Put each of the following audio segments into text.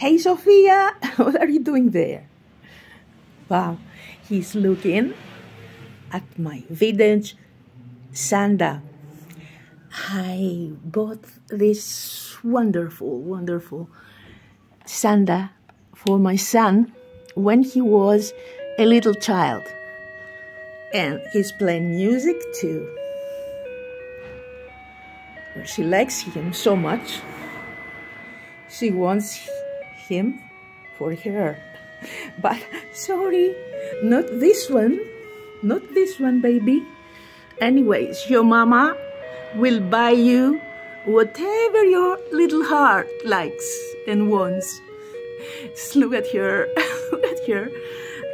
Hey Sofia, what are you doing there? Wow, he's looking at my vintage Sandie. I bought this wonderful Sandie for my son when he was a little child. And he's playing music too. She likes him so much. She wants him for her. But sorry, not this one, baby. Anyways, your mama will buy you whatever your little heart likes and wants. Just look at her, look at her,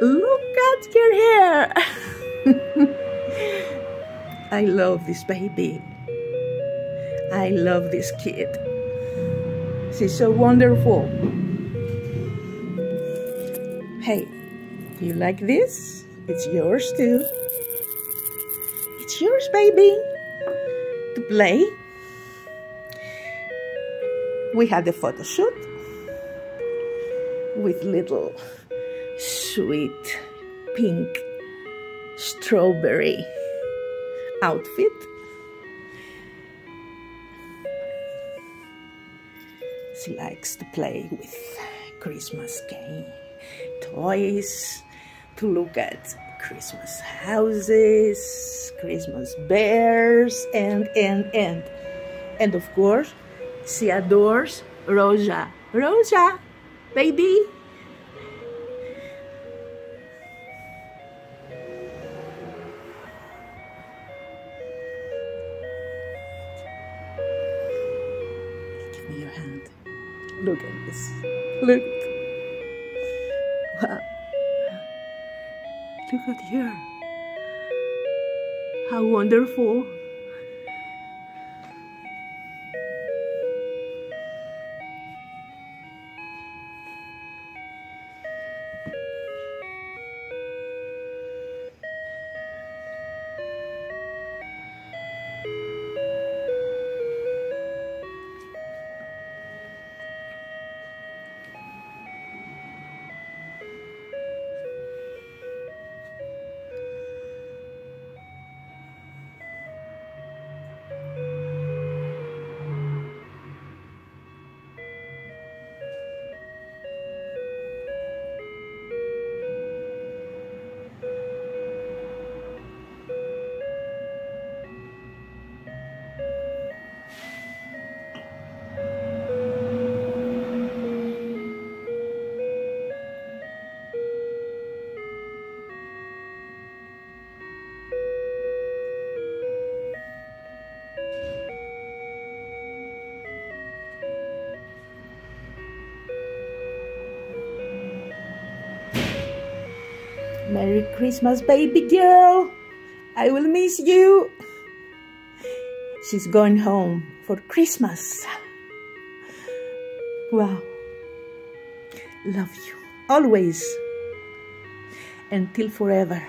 look at her hair. I love this baby. I love this kid. She's so wonderful. Hey, you like this? It's yours too. It's yours, baby, to play. We had a photo shoot with little sweet pink strawberry outfit. She likes to play with Christmas toys, to look at Christmas houses, Christmas bears, and of course, she adores Rosa. Rosa, baby. Give me your hand. Look at this. Look. Wow. Look at her. How wonderful. Merry Christmas, baby girl. I will miss you. She's going home for Christmas. Wow. Love you. Always. Until forever.